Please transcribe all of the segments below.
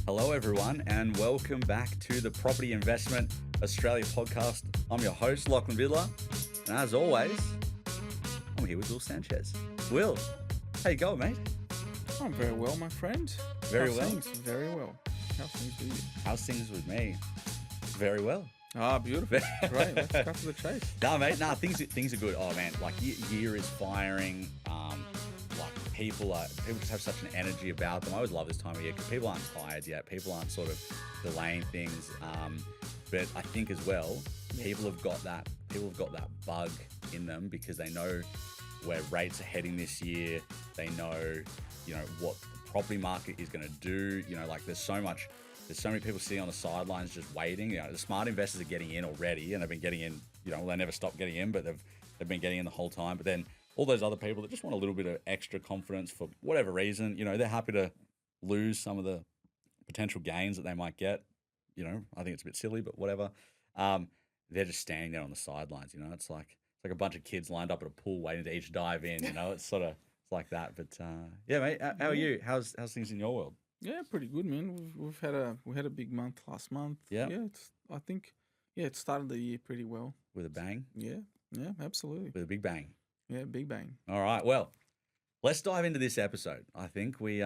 Hello, everyone, and welcome back to the Property Investment Australia podcast. I'm your host, Lachlan Vidler, and as always, I'm here with Will Sanchez. Will, how you going, mate? I'm very well, my friend. Very How's well? Things? Very well. How's things with you? How's things with me? Very well. Ah, beautiful. Great. Let's cut to the chase. Nah, mate. Nah, things are good. Oh man, like year is firing. Like people just have such an energy about them. I always love this time of year because people aren't tired yet. People aren't sort of delaying things. But I think as well, people have got that bug in them because they know where rates are heading this year. They know, what the property market is going to do. Like there's so many people sitting on the sidelines just waiting. The smart investors are getting in already, and they've been getting in. They never stop getting in, but they've been getting in the whole time. But then all those other people that just want a little bit of extra confidence for whatever reason, they're happy to lose some of the potential gains that they might get. I think it's a bit silly, but whatever. They're just standing there on the sidelines. It's like a bunch of kids lined up at a pool waiting to each dive in. It's like that. But yeah, mate. How are you? How's things in your world? Yeah, pretty good, man. We had a big month last month. Yeah. I think it started the year pretty well. With a bang? Yeah, absolutely. With a big bang. Yeah, big bang. All right. Well, let's dive into this episode. I think we've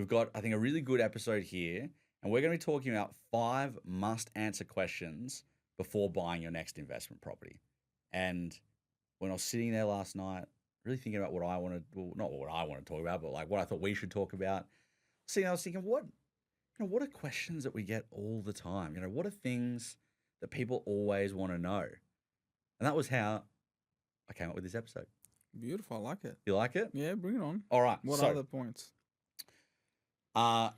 got a really good episode here, and we're going to be talking about 5 must-answer questions before buying your next investment property. And when I was sitting there last night, really thinking about not what I want to talk about, but like what I thought we should talk about. I was thinking, what are questions that we get all the time? What are things that people always want to know? And that was how I came up with this episode. Beautiful. I like it. You like it? Yeah, bring it on. All right. What are the points? What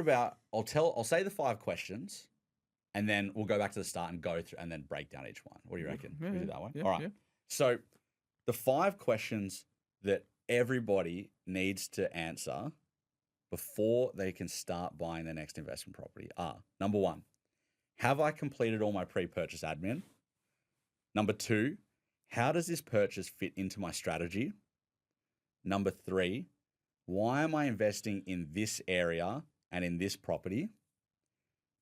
about I'll say the 5 questions, and then we'll go back to the start and go through and then break down each one. What do you reckon? Yeah, we do that one? Yeah, all right. Yeah. So the 5 questions that everybody needs to answer before they can start buying their next investment property are: number 1, have I completed all my pre-purchase admin? Number 2, how does this purchase fit into my strategy? Number 3, why am I investing in this area and in this property?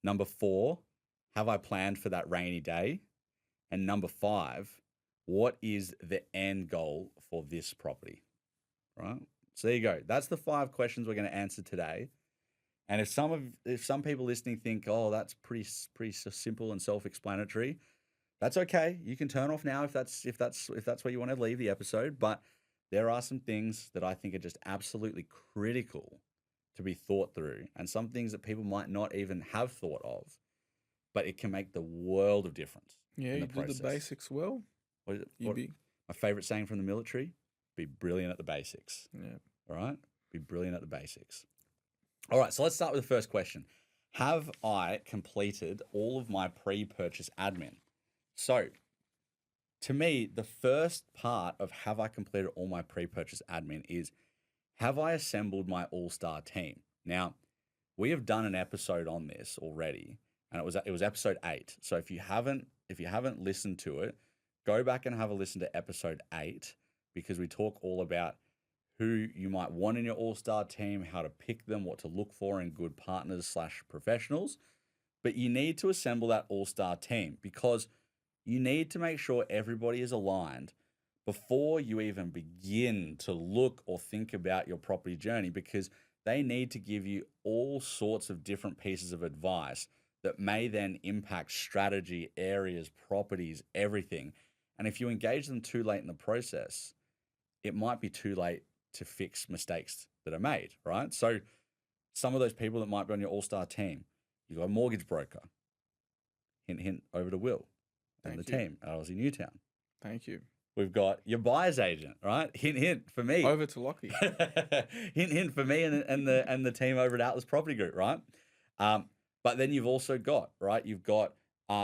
Number 4, have I planned for that rainy day? And number 5, what is the end goal for this property? Right? So there you go. That's the 5 questions we're going to answer today. And if some people listening think, oh, that's pretty simple and self-explanatory, that's okay. You can turn off now if that's where you want to leave the episode. But there are some things that I think are just absolutely critical to be thought through, and some things that people might not even have thought of, but it can make the world of difference. Yeah, you do the basics well. What is it? My favorite saying from the military: be brilliant at the basics. Yeah. All right? Be brilliant at the basics. All right, so let's start with the first question. Have I completed all of my pre-purchase admin? So, to me, the first part of have I completed all my pre-purchase admin is, have I assembled my all-star team? Now, we have done an episode on this already, and it was episode 8. So if you haven't listened to it, go back and have a listen to episode 8, because we talk all about who you might want in your all-star team, how to pick them, what to look for in good partners / professionals. But you need to assemble that all-star team, because you need to make sure everybody is aligned before you even begin to look or think about your property journey, because they need to give you all sorts of different pieces of advice that may then impact strategy, areas, properties, everything. And if you engage them too late in the process, it might be too late to fix mistakes that are made, right? So some of those people that might be on your all-star team, you've got a mortgage broker. Hint, hint, over to Will and the team at Aussie Newtown. Thank you. We've got your buyer's agent, right? Hint, hint for me. Over to Lockie. Hint, hint for me and the team over at Atlas Property Group, right? But then you've also got, right? You've got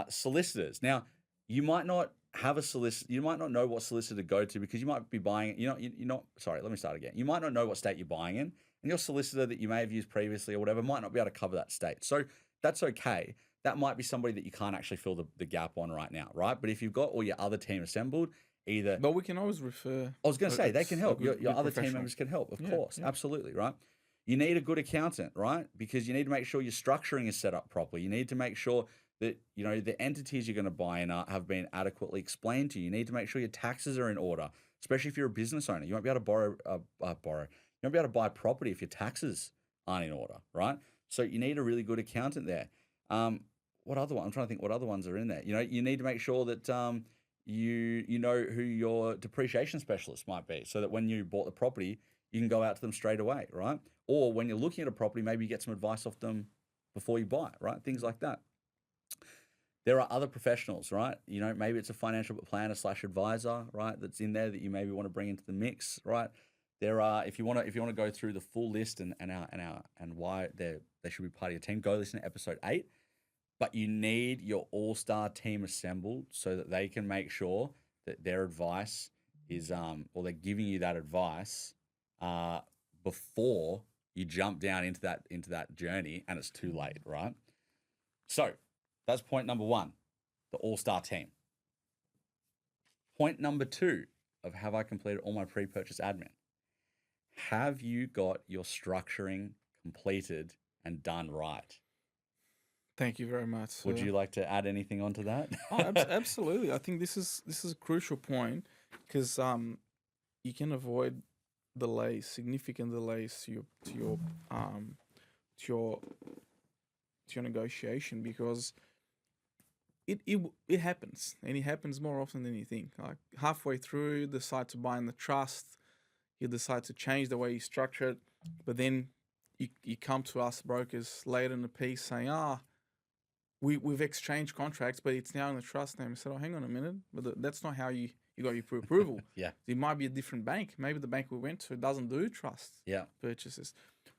solicitors. Now, you might not have a solicitor. You might not know what solicitor to go to, because you might be buying. You're not. Sorry, let me start again. You might not know what state you're buying in, and your solicitor that you may have used previously or whatever might not be able to cover that state. So that's okay. That might be somebody that you can't actually fill the gap on right now, right? But if you've got all your other team assembled, either... But we can always refer... I was going to say, they can help. Your other team members can help, of course. Yeah. Absolutely, right? You need a good accountant, right? Because you need to make sure your structuring is set up properly. You need to make sure that the entities you're going to buy in have been adequately explained to you. You need to make sure your taxes are in order, especially if you're a business owner. You won't be able to borrow. You won't be able to buy property if your taxes aren't in order, right? So you need a really good accountant there. What other one? I'm trying to think what other ones are in there. You need to make sure that you know who your depreciation specialist might be, so that when you bought the property, you can go out to them straight away, right? Or when you're looking at a property, maybe you get some advice off them before you buy it, right? Things like that. There are other professionals, right? Maybe it's a financial planner / advisor, right? That's in there that you maybe want to bring into the mix, right? There are, if you want to go through the full list and why they should be part of your team, go listen to episode 8. But you need your all-star team assembled so that they can make sure that their advice is, or they're giving you that advice before you jump down into that journey and it's too late, right? So that's point number 1, the all-star team. Point number 2 of have I completed all my pre-purchase admin? Have you got your structuring completed and done right? Thank you very much. Would you like to add anything onto that? Absolutely. I think this is a crucial point because you can avoid significant delays to your negotiation, because it happens, and it happens more often than you think. Like halfway through, you decide to buy in the trust, you decide to change the way you structure it, but then you come to us brokers later in the piece saying, we've exchanged contracts, but it's now in the trust name. I said, hang on a minute, but that's not how you got your pre-approval. Yeah. It might be a different bank. Maybe the bank we went to doesn't do trust purchases.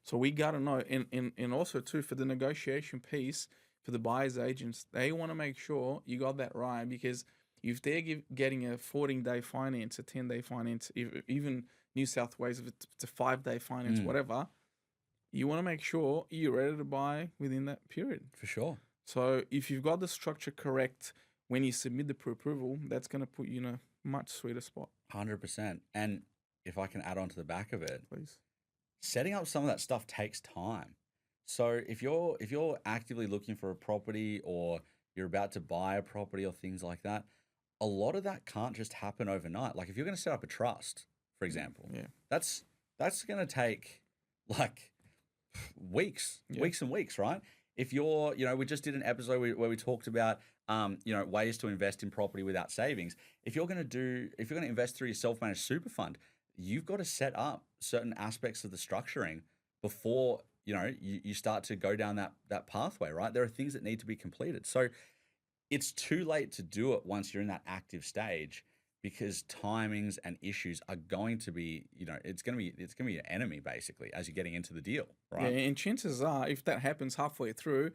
So we got to know. And also, too, for the negotiation piece, for the buyer's agents, they want to make sure you got that right, because if they're getting a 14-day finance, a 10-day finance, even New South Wales, if it's a 5-day finance, whatever, you want to make sure you're ready to buy within that period. For sure. So if you've got the structure correct when you submit the pre-approval, that's going to put you in a much sweeter spot. 100%. And if I can add on to the back of it, Please. Setting up some of that stuff takes time. So if you're actively looking for a property, or you're about to buy a property or things like that, a lot of that can't just happen overnight. Like if you're going to set up a trust, for example, that's going to take like weeks and weeks, right? If you're, we just did an episode where we talked about, ways to invest in property without savings. If you're going to invest through your self-managed super fund, you've got to set up certain aspects of the structuring before, you start to go down that pathway, right? There are things that need to be completed. So it's too late to do it once you're in that active stage, because timings and issues are going to be, it's going to be an enemy basically as you're getting into the deal, right? Yeah, and chances are, if that happens halfway through,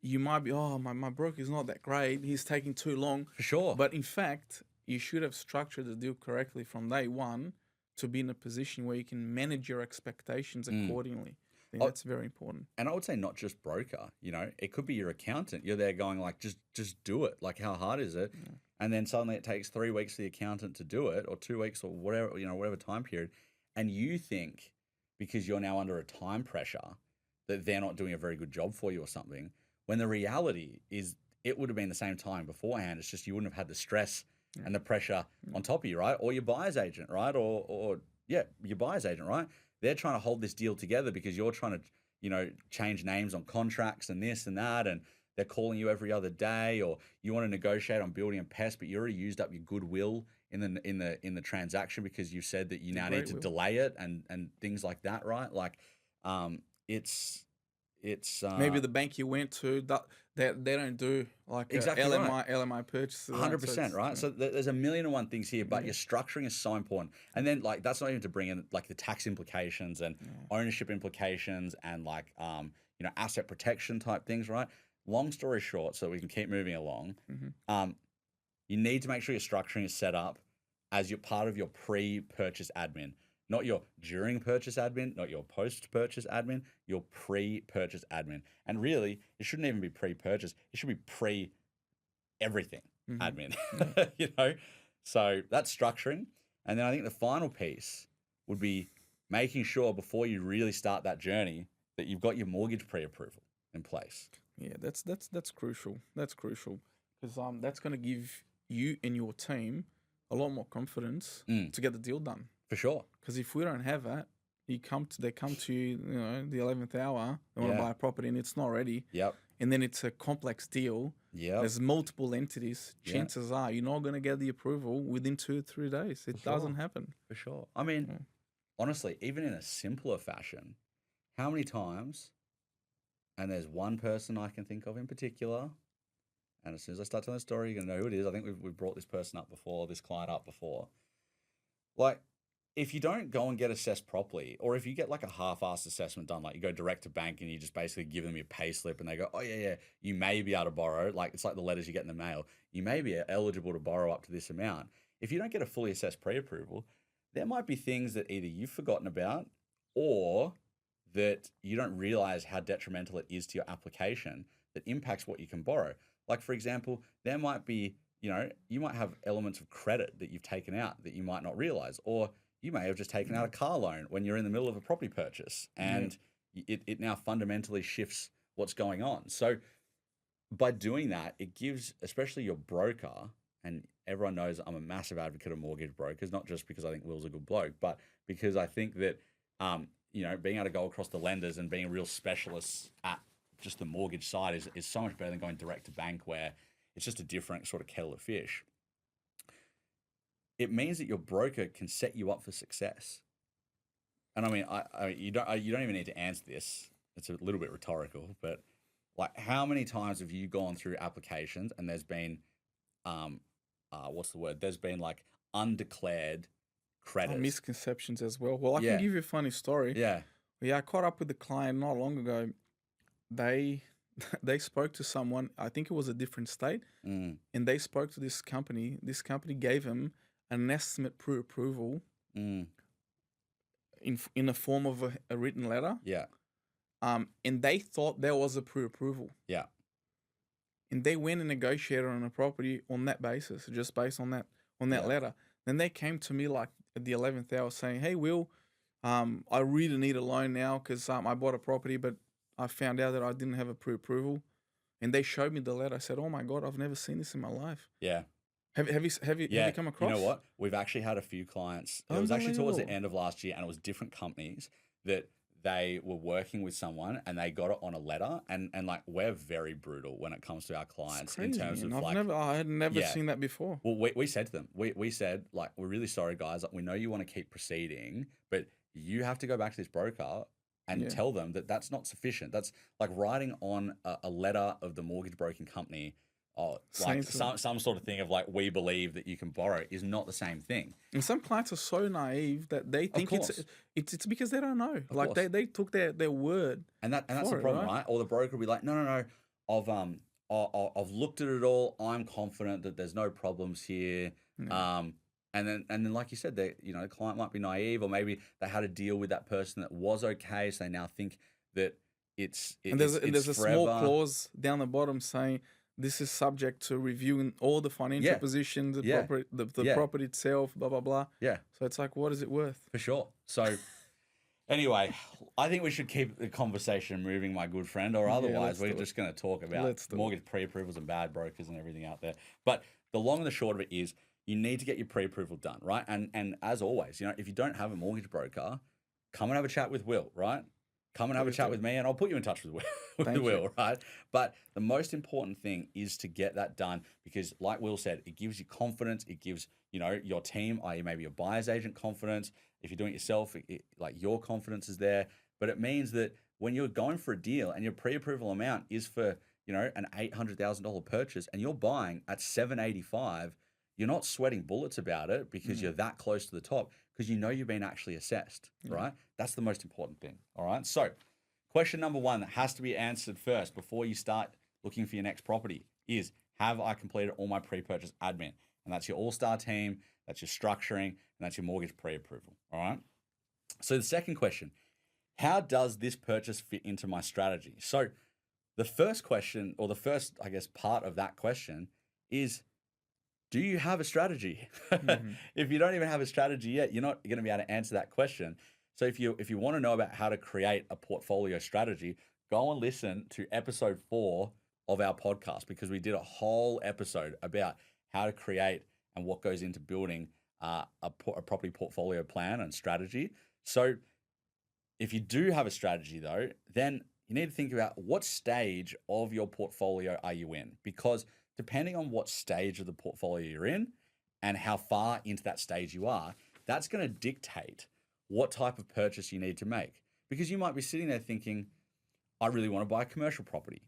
you might be, my broker's not that great, he's taking too long. For sure. But in fact, you should have structured the deal correctly from day one to be in a position where you can manage your expectations accordingly. I think that's very important. And I would say not just broker, it could be your accountant. You're there going like, just do it. Like, how hard is it? Yeah. And then suddenly it takes 3 weeks for the accountant to do it, or 2 weeks, or whatever, whatever time period. And you think because you're now under a time pressure that they're not doing a very good job for you or something, when the reality is it would have been the same time beforehand. It's just you wouldn't have had the stress and the pressure on top of you, right? Or your buyer's agent, right? Or your buyer's agent, right? They're trying to hold this deal together because you're trying to, change names on contracts and this and that, and they're calling you every other day, or you want to negotiate on building and pest, but you already used up your goodwill in the transaction because you said that you now need to delay it and things like that, right? Like, it's maybe the bank you went to they don't do like exactly LMI purchases. 100%, right? So there's a million and one things here, but your structuring is so important. And then like that's not even to bring in like the tax implications and ownership implications and like asset protection type things, right? Long story short, so we can keep moving along. You need to make sure your structuring is set up as your part of your pre-purchase admin. Not your during purchase admin, not your post-purchase admin, your pre-purchase admin. And really, it shouldn't even be pre-purchase. It should be pre-everything admin, So that's structuring. And then I think the final piece would be making sure before you really start that journey that you've got your mortgage pre-approval in place. Yeah, that's crucial. That's crucial because that's going to give you and your team a lot more confidence to get the deal done. For sure. Because if we don't have that, they come to you, the 11th hour. They want to buy a property and it's not ready. Yep. And then it's a complex deal. Yeah. There's multiple entities. Chances are you're not going to get the approval within 2 or 3 days. It doesn't happen. For sure. I mean, honestly, even in a simpler fashion, how many times, and there's one person I can think of in particular, and as soon as I start telling the story, you're going to know who it is. I think we've brought this person up before, this client up before. Like, if you don't go and get assessed properly, or if you get like a half-assed assessment done, like you go direct to bank and you just basically give them your pay slip and they go, oh yeah, you may be able to borrow. Like, it's like the letters you get in the mail. You may be eligible to borrow up to this amount. If you don't get a fully assessed pre-approval, there might be things that either you've forgotten about or that you don't realize how detrimental it is to your application that impacts what you can borrow. Like, for example, there might be, you might have elements of credit that you've taken out that you might not realize, or you may have just taken out a car loan when you're in the middle of a property purchase and it now fundamentally shifts what's going on. So by doing that, it gives, especially your broker, and everyone knows I'm a massive advocate of mortgage brokers, not just because I think Will's a good bloke, but because I think that, being able to go across the lenders and being a real specialist at just the mortgage side is so much better than going direct to bank where it's just a different sort of kettle of fish. It means that your broker can set you up for success. And I mean, you don't even need to answer this. It's a little bit rhetorical, but like, how many times have you gone through applications and there's been, There's been like undeclared credits. Misconceptions as well. Well, I can give you a funny story. Yeah. I caught up with the client not long ago. They spoke to someone, I think it was a different state, and they spoke to this company. This company gave them an estimate pre-approval in the form of a written letter. Yeah. And they thought there was a pre-approval. Yeah. And they went and negotiated on a property on that basis, just based on that letter. Then they came to me like at the 11th hour saying, hey, Will, I really need a loan now because I bought a property, but I found out that I didn't have a pre-approval. And they showed me the letter. I said, oh my God, I've never seen this in my life. Yeah. Have you come across? You know what? We've actually had a few clients. It was actually towards the end of last year, and it was different companies that they were working with someone and they got it on a letter. And like, we're very brutal when it comes to our clients in terms of I had never seen that before. Well, we said to them, we said, like, we're really sorry, guys. Like, we know you want to keep proceeding, but you have to go back to this broker and tell them that that's not sufficient. That's like writing on a letter of the mortgage broking company, like some sort of thing of like, we believe that you can borrow is not the same thing. And some clients are so naive that they think it's because they don't know. Like they took their word. And that's the problem, right? Or the broker will be like, no, I've looked at it all. I'm confident that there's no problems here. And then, like you said, the client might be naive, or maybe they had to deal with that person that was okay, so they now think that it's there's a forever. Small clause down the bottom saying this is subject to reviewing all the financial positions, the property itself, blah blah blah. Yeah. So it's like, what is it worth? For sure. So anyway, I think we should keep the conversation moving, my good friend, or otherwise we're just going to talk about mortgage pre-approvals and bad brokers and everything out there. But the long and the short of it is, you need to get your pre-approval done, right? And as always, if you don't have a mortgage broker, come and have a chat with Will, right? Come and have a chat with me, and I'll put you in touch with Will, right? But the most important thing is to get that done because, like Will said, it gives you confidence. It gives, your team, i.e. maybe your buyer's agent, confidence. If you're doing it yourself, like your confidence is there. But it means that when you're going for a deal and your pre-approval amount is for, an $800,000 purchase and you're buying at $785,000, you're not sweating bullets about it because you're that close to the top because you've been actually assessed, right? That's the most important thing, all right? So question number one that has to be answered first before you start looking for your next property is, have I completed all my pre-purchase admin? And that's your all-star team, that's your structuring, and that's your mortgage pre-approval, all right? So the second question, how does this purchase fit into my strategy? So the first question, or the first, part of that question is, do you have a strategy? If you don't even have a strategy yet, you're not going to be able to answer that question. So if you want to know about how to create a portfolio strategy, go and listen to episode 4 of our podcast, because we did a whole episode about how to create and what goes into building a property portfolio plan and strategy. So if you do have a strategy though, then you need to think about what stage of your portfolio are you in, because depending on what stage of the portfolio you're in and how far into that stage you are, that's going to dictate what type of purchase you need to make. Because you might be sitting there thinking, I really want to buy a commercial property.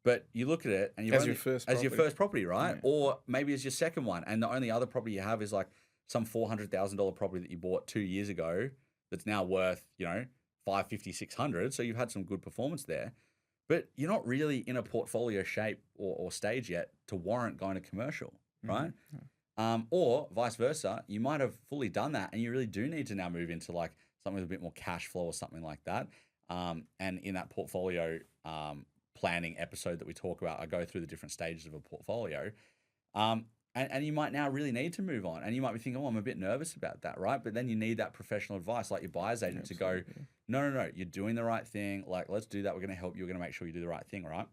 But you look at it and you're as your first property, right? Yeah. Or maybe as your second one. And the only other property you have is like some $400,000 property that you bought 2 years ago that's now worth, $550,000, $600,000. So you've had some good performance there. But you're not really in a portfolio shape or stage yet to warrant going to commercial, right? Mm-hmm. Or vice versa, you might have fully done that and you really do need to now move into like something with a bit more cash flow or something like that. And in that portfolio planning episode that we talk about, I go through the different stages of a portfolio. And you might now really need to move on. And you might be thinking, I'm a bit nervous about that, right? But then you need that professional advice, like your buyer's agent, to go, no, you're doing the right thing. Like, let's do that. We're going to help you. We're going to make sure you do the right thing, right?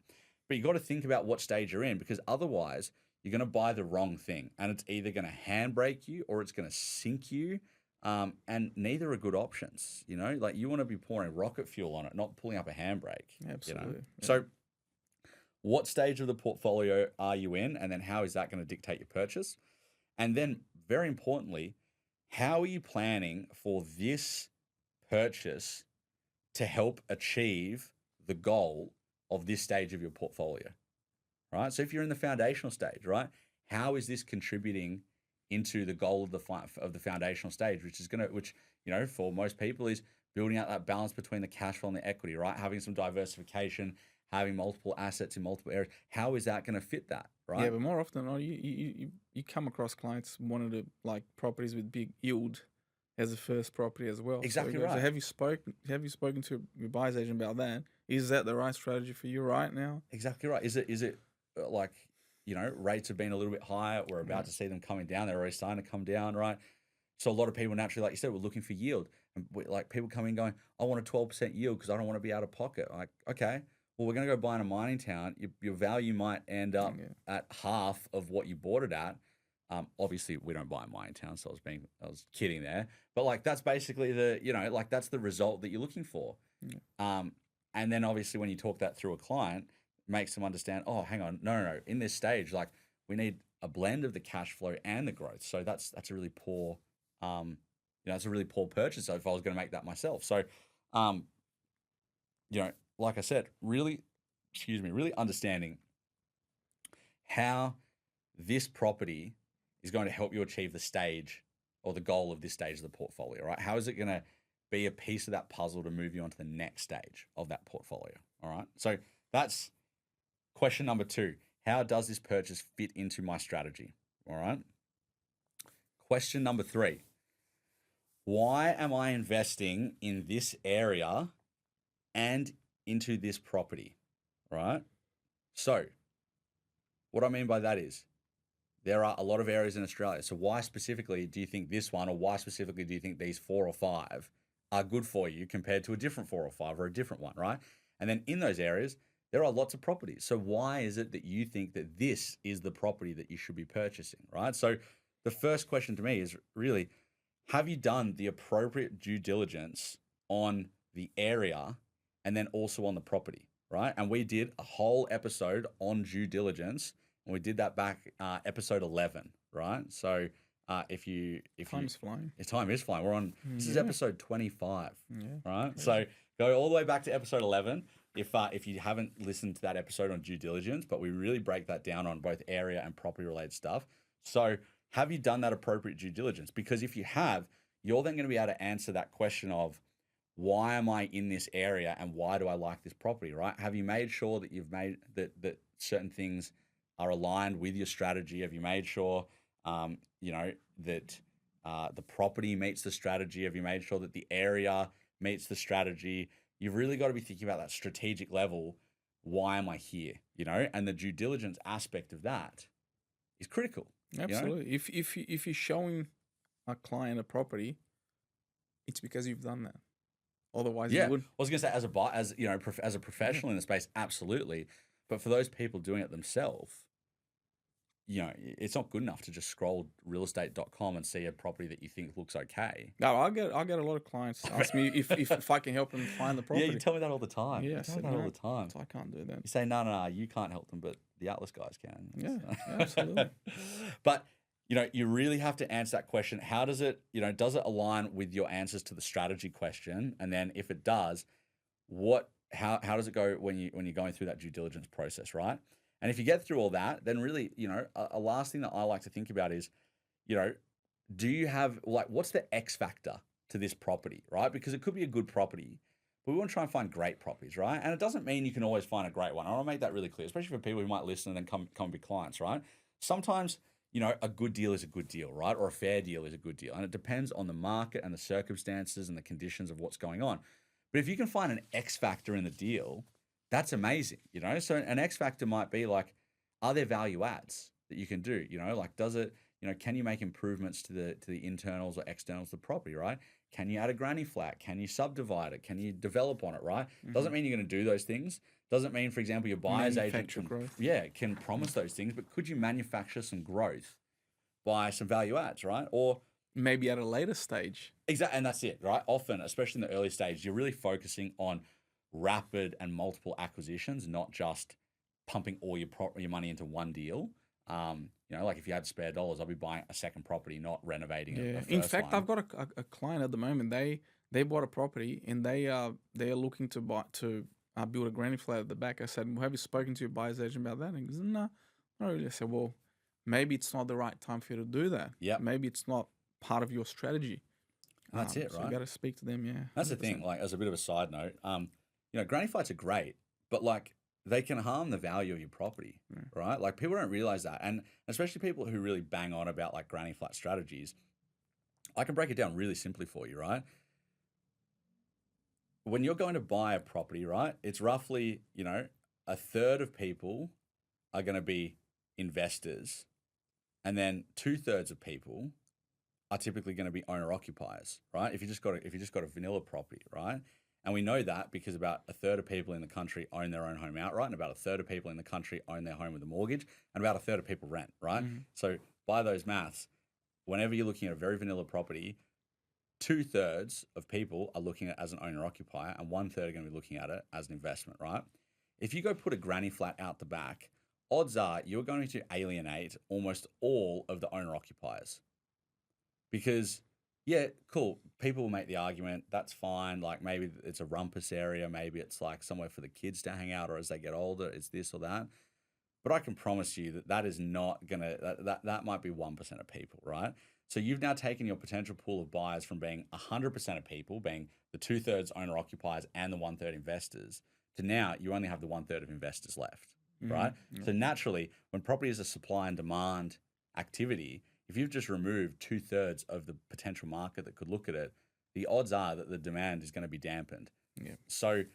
But you got to think about what stage you're in, because otherwise you're going to buy the wrong thing. And it's either going to handbrake you or it's going to sink you. And neither are good options, like you want to be pouring rocket fuel on it, not pulling up a handbrake. Absolutely. Yeah. So what stage of the portfolio are you in? And then how is that going to dictate your purchase? And then very importantly, how are you planning for this purchase to help achieve the goal of this stage of your portfolio, right? So if you're in the foundational stage, right, how is this contributing into the goal of the foundational stage, which for most people is building out that balance between the cash flow and the equity, right? Having some diversification, having multiple assets in multiple areas. How is that going to fit that, right? Yeah, but more often than not, you come across clients wanting to like properties with big yield as a first property as well. Exactly right. So have you spoken to your buyer's agent about that? Is that the right strategy for you right now? Exactly right. Is it like, rates have been a little bit higher. We're about to see them coming down. They're already starting to come down, right? So a lot of people naturally, like you said, we're looking for yield. And like people coming going, I want a 12% yield because I don't want to be out of pocket. Like, okay, well, we're going to go buy in a mining town. Your value might end up at half of what you bought it at. Obviously, we don't buy in mining town, so I was kidding there. But like that's basically that's the result that you're looking for. Yeah. And then obviously when you talk that through a client, makes them understand, oh, hang on, no. In this stage, like we need a blend of the cash flow and the growth. So that's a really poor, it's a really poor purchase if I was going to make that myself. So, like I said, really understanding how this property is going to help you achieve the stage or the goal of this stage of the portfolio, right? How is it going to be a piece of that puzzle to move you on to the next stage of that portfolio, all right? So that's question number 2. How does this purchase fit into my strategy, all right? Question number 3. Why am I investing in this area and into this property, right? So what I mean by that is there are a lot of areas in Australia. So why specifically do you think this one, or why specifically do you think these 4 or 5 are good for you compared to a different 4 or 5 or a different one, right? And then in those areas, there are lots of properties. So why is it that you think that this is the property that you should be purchasing, right? So the first question to me is really, have you done the appropriate due diligence on the area and then also on the property, right? And we did a whole episode on due diligence, and we did that back episode 11, right? So time is flying. We're on this is episode 25, right? Yeah. So go all the way back to episode 11 if you haven't listened to that episode on due diligence, but we really break that down on both area and property related stuff. So have you done that appropriate due diligence? Because if you have, you're then going to be able to answer that question of, why am I in this area and why do I like this property, right? Have you made sure that you've made that certain things are aligned with your strategy? Have you made sure, that the property meets the strategy? Have you made sure that the area meets the strategy? You've really got to be thinking about that strategic level. Why am I here? And the due diligence aspect of that is critical. Absolutely. If you're showing a client a property, it's because you've done that. Otherwise, Yeah, you would. I was gonna say as a as you know, as a professional in the space, absolutely. But for those people doing it themselves, you know, it's not good enough to just scroll realestate.com and see a property that you think looks okay. No, I get a lot of clients ask me if I can help them find the Yeah, property. you tell me that all the time. Yeah, You I tell me said, that all no, the time. so I can't do that. You say, no, you can't help them, but the Atlas guys can. Yeah, absolutely. But, you know, you really have to answer that question. How does it, you know, does it align with your answers to the strategy question? And then if it does, how does it go when you're going through that due diligence process, right? And if you get through all that, then really, you know, a last thing that I like to think about is, you know, do you have, like, what's the X factor to this property, right? Because it could be a good property, but we want to try and find great properties, right? And it doesn't mean you can always find a great one. I want to make that really clear, especially for people who might listen and then come be clients, right? Sometimes, you know, a good deal is a good deal, right? Or a fair deal is a good deal. And it depends on the market and the circumstances and the conditions of what's going on. But if you can find an X factor in the deal, that's amazing, you know? So an X factor might be like, are there value adds that you can do? You know, like, does it, you know, can you make improvements to the internals or externals of the property, right? Can you add a granny flat? Can you subdivide it? Can you develop on it, right? Doesn't mean you're going to do those things. Doesn't mean, for example, your buyer's agent can promise those things, but could you manufacture some growth by some value adds, right? Or maybe at a later stage. Exactly, and that's it, right? Often, especially in the early stage, you're really focusing on rapid and multiple acquisitions, not just pumping all your money into one deal. You know, like if you had spare dollars, I'll be buying a second property, not renovating a first In fact, one. I've got a client at the moment. They bought a property and they are looking to build a granny flat at the back. I said, well, have you spoken to your buyer's agent about that? And he goes, no, not really. I said, well, maybe it's not the right time for you to do that. Yeah. Maybe it's not part of your strategy. That's it, right? So you got to speak to them, yeah. 100%. That's the thing, like, as a bit of a side note, you know, granny flats are great, but like they can harm the value of your property, right? Like people don't realize that. And especially people who really bang on about like granny flat strategies, I can break it down really simply for you, right? When you're going to buy a property, right, it's roughly, you know, a third of people are going to be investors, and then 2/3 of people are typically going to be owner occupiers, right? If you just got a vanilla property, right? And we know that because about a third of people in the country own their own home outright, and about a third of people in the country own their home with a mortgage, and about a third of people rent, right? So by those maths, whenever you're looking at a very vanilla property, 2/3 of people are looking at it as an owner occupier, and 1/3 are going to be looking at it as an investment, right? If you go put a granny flat out the back, odds are you're going to alienate almost all of the owner occupiers. Because, yeah, cool, people will make the argument, that's fine, like maybe it's a rumpus area, maybe it's like somewhere for the kids to hang out, or as they get older, it's this or that. But I can promise you that is not going to, that might be 1% of people, right? So you've now taken your potential pool of buyers from being 100% of people, being the 2/3 owner occupiers and the 1/3 investors, to now you only have the 1/3 of investors left, right? So naturally, when property is a supply and demand activity, if you've just removed 2/3 of the potential market that could look at it, the odds are that the demand is going to be dampened. Yeah. So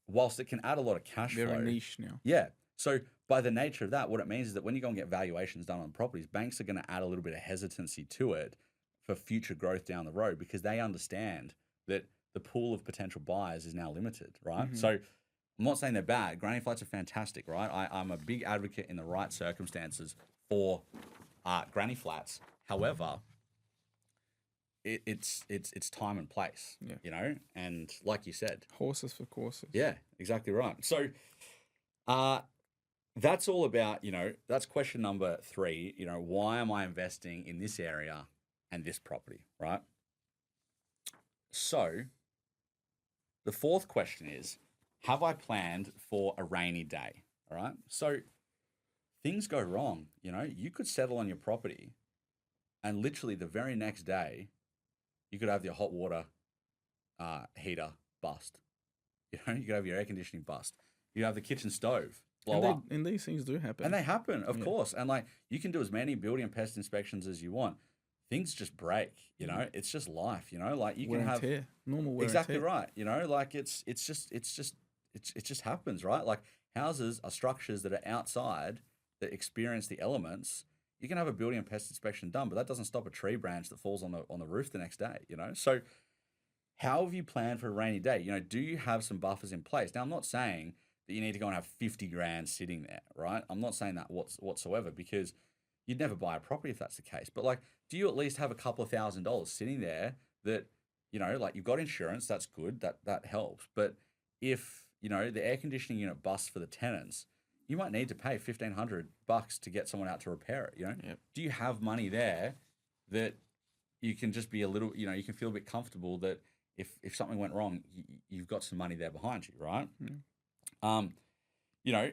whilst it can add a lot of cash flow. Very niche now. Yeah. So by the nature of that, what it means is that when you go and get valuations done on properties, banks are going to add a little bit of hesitancy to it for future growth down the road, because they understand that the pool of potential buyers is now limited, right? So I'm not saying they're bad. Granny flats are fantastic, right? I'm a big advocate in the right circumstances for granny flats. However, it's time and place, you know? And like you said, horses for courses. Yeah, exactly right. So that's all about, you know, that's question number 3, you know, why am I investing in this area and this property, right? So the 4th question is, have I planned for a rainy day? All right. So things go wrong, you know, you could settle on your property and literally the very next day you could have your hot water heater bust. You know, you could have your air conditioning bust. You have the kitchen stove blow up. And these things do happen. And they happen, of course. And like, you can do as many building and pest inspections as you want. Things just break, you know, it's just life, you know, like you wear can have tear. Normal wear exactly and tear. right. You know, like it just happens, right? Like houses are structures that are outside that experience the elements. You can have a building and pest inspection done, but that doesn't stop a tree branch that falls on the roof the next day, you know? So how have you planned for a rainy day? You know, do you have some buffers in place? Now, I'm not saying that you need to go and have 50 grand sitting there, right? I'm not saying that whatsoever, because you'd never buy a property if that's the case. But like, do you at least have a couple of $1,000s sitting there that, you know, like you've got insurance, that's good, that helps. But if, you know, the air conditioning unit busts for the tenants, you might need to pay $1,500 to get someone out to repair it, you know? Yep. Do you have money there that you can just be a little, you know, you can feel a bit comfortable that if something went wrong, you've got some money there behind you, right? You know,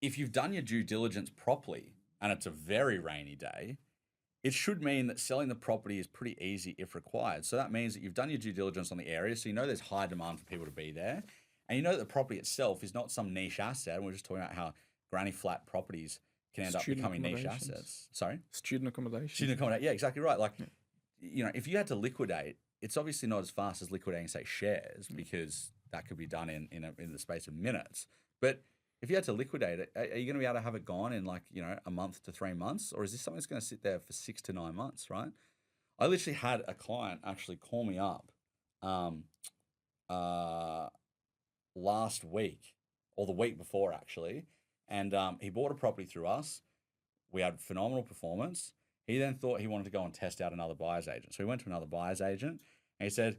if you've done your due diligence properly and it's a very rainy day, it should mean that selling the property is pretty easy if required. So that means that you've done your due diligence on the area, so you know there's high demand for people to be there, and you know that the property itself is not some niche asset. And we're just talking about how granny flat properties can end up becoming niche assets. Sorry? Student accommodation. Student accommodation, yeah, exactly right. Like, you know, if you had to liquidate, it's obviously not as fast as liquidating, say, shares, because that could be done in the space of minutes. But if you had to liquidate it, are you going to be able to have it gone in like, you know, a month to 3 months? Or is this something that's going to sit there for 6 to 9 months, right? I literally had a client actually call me up last week, or the week before actually, and he bought a property through us. We had phenomenal performance. He then thought he wanted to go and test out another buyer's agent. So he went to another buyer's agent and he said,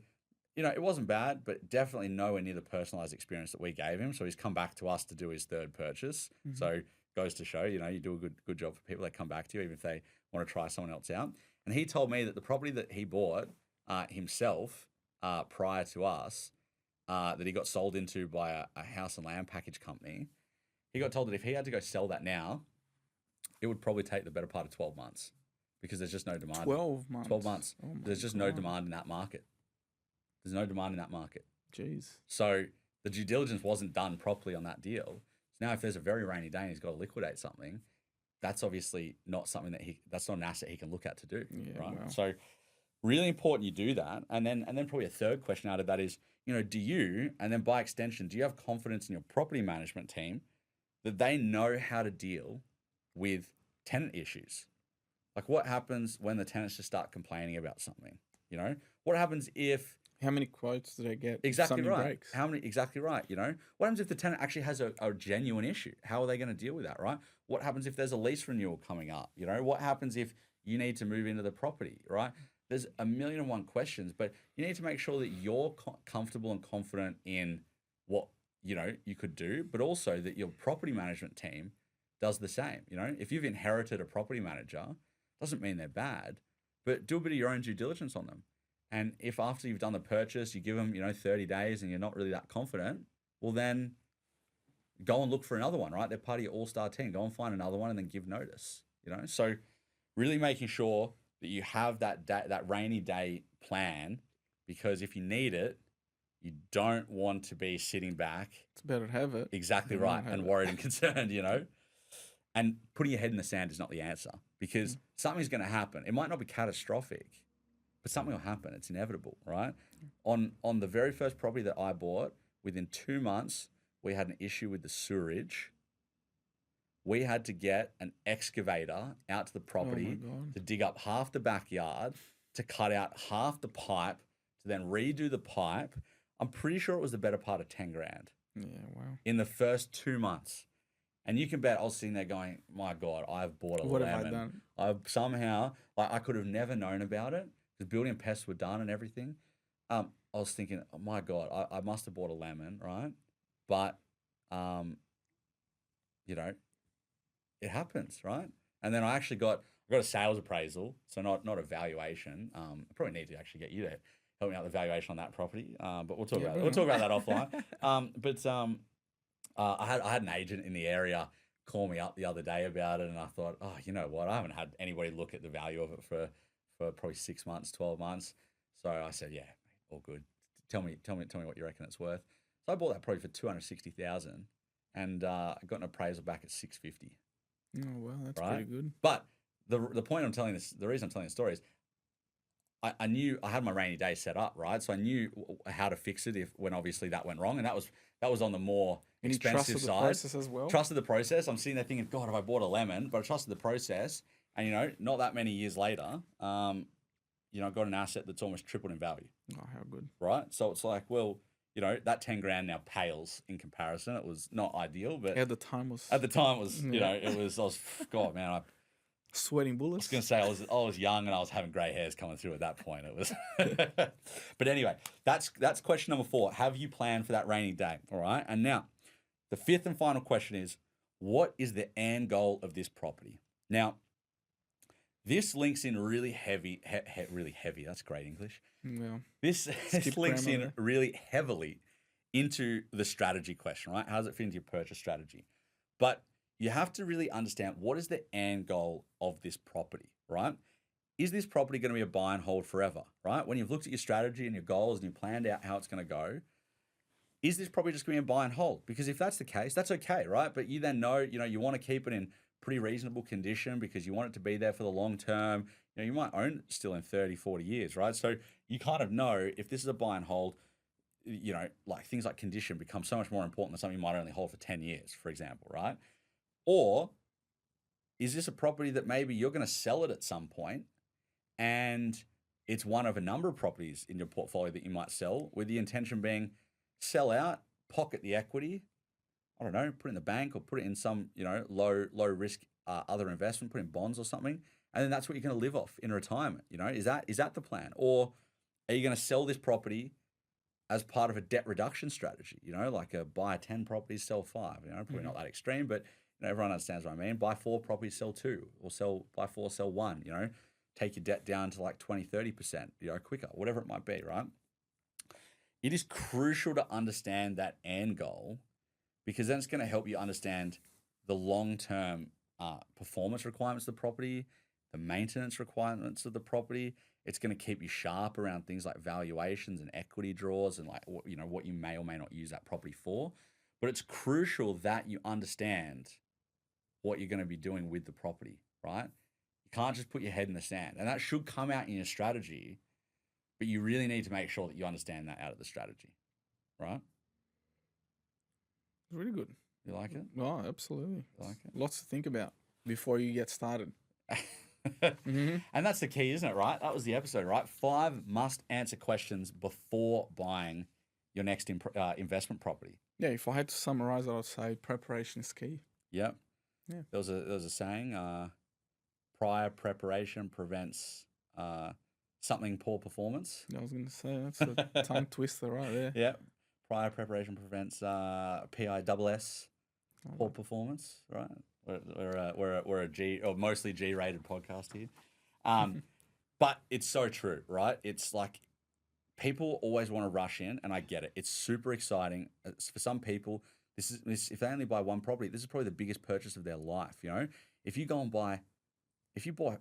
you know, it wasn't bad, but definitely nowhere near the personalized experience that we gave him. So he's come back to us to do his third purchase. Mm-hmm. So goes to show, you know, you do a good job for people that come back to you, even if they want to try someone else out. And he told me that the property that he bought himself prior to us, that he got sold into by a house and land package company, he got told that if he had to go sell that now, it would probably take the better part of 12 months because there's just no demand. 12 months? 12 months. Oh there's just no demand in that market. There's no demand in that market. Jeez. So the due diligence wasn't done properly on that deal. So now if there's a very rainy day and he's got to liquidate something, that's obviously not something that that's not an asset he can look at to do. Yeah, right. Wow. So really important you do that. And then probably a third question out of that is, you know, do you, and then by extension, do you have confidence in your property management team that they know how to deal with tenant issues? Like what happens when the tenants just start complaining about something? You know, what happens if... How many quotes do they get? Exactly right. Breaks? Exactly right. You know, what happens if the tenant actually has a genuine issue? How are they going to deal with that, right? What happens if there's a lease renewal coming up? You know, what happens if you need to move into the property, right? There's a million and one questions, but you need to make sure that you're comfortable and confident in what, you know, you could do, but also that your property management team does the same. You know, if you've inherited a property manager, doesn't mean they're bad, but do a bit of your own due diligence on them. And if after you've done the purchase, you give them, you know, 30 days and you're not really that confident, well then go and look for another one, right? They're part of your all-star team. Go and find another one and then give notice, you know? So really making sure that you have that rainy day plan, because if you need it, you don't want to be sitting back. It's better to have it. Exactly right. And worried and concerned, you know? And putting your head in the sand is not the answer, because something's going to happen. It might not be catastrophic, but something will happen. It's inevitable, right? On the very first property that I bought, within 2 months, we had an issue with the sewerage. We had to get an excavator out to the property to dig up half the backyard, to cut out half the pipe, to then redo the pipe. I'm pretty sure it was the better part of 10 grand. Yeah, wow. In the first 2 months. And you can bet I was sitting there going, my God, I've bought a lemon. What have I done? I've somehow, like, I could have never known about it. The building and pests were done and everything. I was thinking, oh my God, I must have bought a lemon, right? But, you know, it happens, right? And then I actually got a sales appraisal, so not a valuation. I probably need to actually get you to help me out with the valuation on that property, but we'll talk about that offline. I had an agent in the area call me up the other day about it, and I thought, oh, you know what? I haven't had anybody look at the value of it for probably 6 months, 12 months. So I said, yeah, all good. Tell me what you reckon it's worth. So I bought that property for $260,000 and got an appraisal back at $650,000. Oh, well, that's pretty good. But the point I'm telling this, the reason I'm telling the story is I knew I had my rainy day set up, right? So I knew how to fix it when obviously that went wrong, and that was on the more expensive side. The process as well. Trusted the process. I'm sitting there thinking, God, have I bought a lemon? But I trusted the process, and you know, not that many years later, got an asset that's almost tripled in value. Oh, how good. Right? So it's like, well, that 10 grand now pales in comparison. It was not ideal, but at the time was, God, man, sweating I bullets. was going to say I was young and I was having grey hairs coming through at that point. It was, but anyway, that's question number 4. Have you planned for that rainy day? All right. And now the 5th and final question is, what is the end goal of this property? Now, this links in really heavy. That's great English. Yeah. This links in really heavily into the strategy question, right? How does it fit into your purchase strategy? But you have to really understand, what is the end goal of this property, right? Is this property going to be a buy and hold forever, right? When you've looked at your strategy and your goals and you've planned out how it's going to go, is this property just going to be a buy and hold? Because if that's the case, that's okay, right? But you then know, you want to keep it in pretty reasonable condition because you want it to be there for the long term. You might own it still in 30, 40 years, right? So you kind of know if this is a buy and hold, like things like condition become so much more important than something you might only hold for 10 years, for example, right? Or is this a property that maybe you're going to sell it at some point and it's one of a number of properties in your portfolio that you might sell with the intention being sell out, pocket the equity, I don't know, put it in the bank or put it in some, low risk other investment, put in bonds or something. And then that's what you're going to live off in retirement. Is that the plan? Or are you going to sell this property as part of a debt reduction strategy? Like a buy 10 properties, sell 5, probably not that extreme, but everyone understands what I mean. Buy 4 properties, sell 2, or buy 4, sell 1, take your debt down to like 20, 30%, quicker, whatever it might be, right? It is crucial to understand that end goal because then it's going to help you understand the long-term performance requirements of the property, the maintenance requirements of the property. It's going to keep you sharp around things like valuations and equity draws and like what you may or may not use that property for. But it's crucial that you understand what you're going to be doing with the property, right? You can't just put your head in the sand. And that should come out in your strategy, but you really need to make sure that you understand that out of the strategy, right? Really good. You like it? Oh, absolutely. You like it? Lots to think about before you get started. And that's the key, isn't it, right? That was the episode, right? 5 must-answer questions before buying your next investment property. Yeah, if I had to summarize it, I'd say preparation is key. Yep. Yeah. There was a saying, prior preparation prevents something poor performance. I was going to say, that's a tongue twister right there. Yeah. Prior preparation prevents PISS, poor performance, right? We're a G or mostly G-rated podcast here. But it's so true, right? It's like people always want to rush in, and I get it. It's super exciting. For some people, this if they only buy one property, this is probably the biggest purchase of their life. If you go and buy, if you buy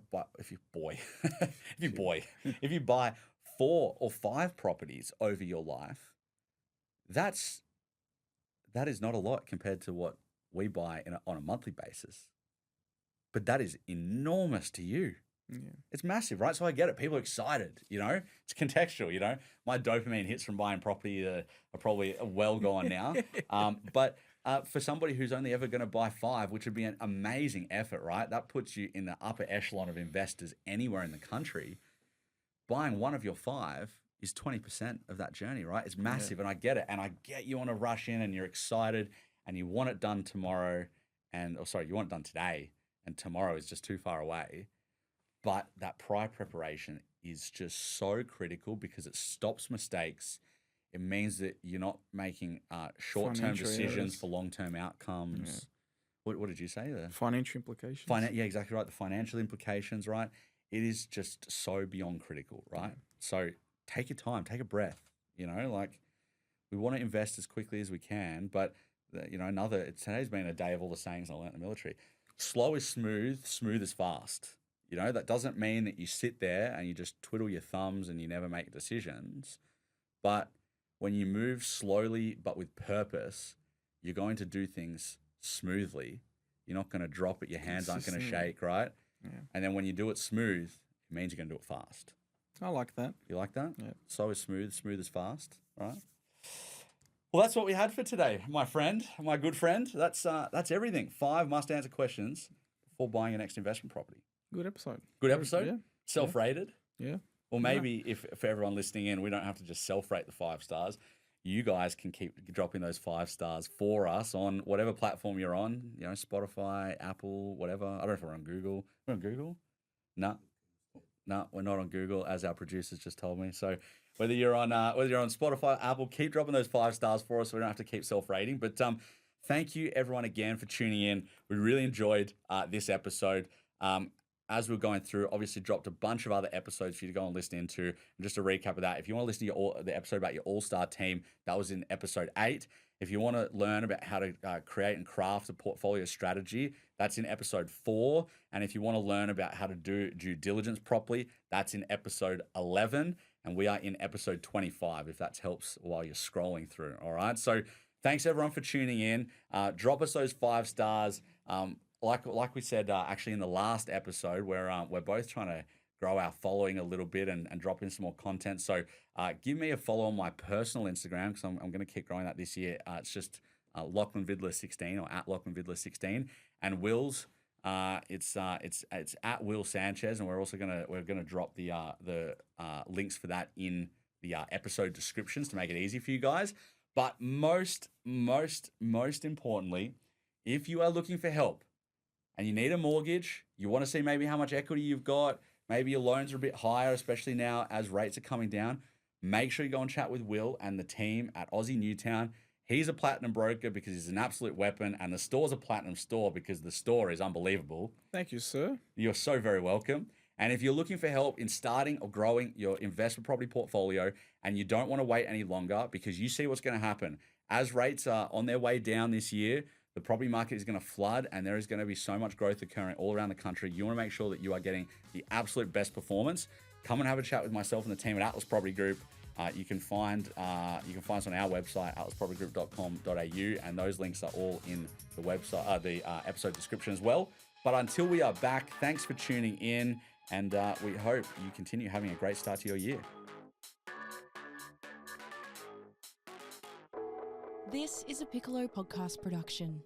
4 or 5 properties over your life, that is not a lot compared to what we buy on a monthly basis. But that is enormous to you. Yeah. It's massive, right? So I get it. People are excited, It's contextual, My dopamine hits from buying property are probably well gone now. But for somebody who's only ever going to buy 5, which would be an amazing effort, right? That puts you in the upper echelon of investors anywhere in the country. Buying one of your 5 is 20% of that journey, right? It's massive, and I get it. And I get you want to rush in and you're excited and you want it done tomorrow you want it done today and tomorrow is just too far away. But that prior preparation is just so critical because it stops mistakes. It means that you're not making short-term decisions for long-term outcomes. Yeah. What did you say there? Financial implications. Yeah, exactly right. The financial implications, right? It is just so beyond critical, right? Yeah. So take your time, take a breath. We want to invest as quickly as we can, but today's been a day of all the sayings I learned in the military. Slow is smooth, smooth is fast. That doesn't mean that you sit there and you just twiddle your thumbs and you never make decisions. But when you move slowly but with purpose, you're going to do things smoothly. You're not going to drop it. Your hands aren't going to shake, right? Yeah. And then when you do it smooth, it means you're going to do it fast. I like that. You like that? Yeah. Slow is smooth, smooth is fast, right? Well, that's what we had for today, my friend, my good friend. That's everything. 5 must-answer questions before buying your next investment property. Good episode. Good episode? Yeah. Self-rated? Yeah. Or maybe if for everyone listening in, we don't have to just self-rate the 5 stars. You guys can keep dropping those 5 stars for us on whatever platform you're on. You know, Spotify, Apple, whatever. I don't know if we're on Google. We're on Google? No, we're not on Google, as our producers just told me. So whether you're on Spotify, Apple, keep dropping those 5 stars for us, so we don't have to keep self-rating. But thank you everyone again for tuning in. We really enjoyed this episode. As we're going through, obviously dropped a bunch of other episodes for you to go and listen into. And just a recap of that, if you want to listen to the episode about your all-star team, that was in episode 8. If you want to learn about how to create and craft a portfolio strategy, that's in episode 4. And if you want to learn about how to do due diligence properly, that's in episode 11. And we are in episode 25, if that helps while you're scrolling through. All right. So thanks everyone for tuning in. Drop us those 5 stars. Like we said, actually in the last episode, where we're both trying to grow our following a little bit and drop in some more content. So give me a follow on my personal Instagram, because I'm going to keep growing that this year. It's just Lachlan Vidler 16 or at Lachlan Vidler 16, and Will's it's at Will Sanchez, and we're also gonna drop the links for that in the episode descriptions to make it easy for you guys. But most importantly, if you are looking for help and you need a mortgage, you want to see maybe how much equity you've got, maybe your loans are a bit higher, especially now as rates are coming down, make sure you go and chat with Will and the team at Aussie Newtown. He's a platinum broker because he's an absolute weapon, and the store's a platinum store because the store is unbelievable. Thank you, sir. You're so very welcome. And if you're looking for help in starting or growing your investment property portfolio and you don't want to wait any longer because you see what's going to happen, as rates are on their way down this year, the property market is going to flood and there is going to be so much growth occurring all around the country. You want to make sure that you are getting the absolute best performance. Come and have a chat with myself and the team at Atlas Property Group. You can find us on our website, atlaspropertygroup.com.au, and those links are all in the website, the episode description as well. But until we are back, thanks for tuning in, and we hope you continue having a great start to your year. This is a Piccolo podcast production.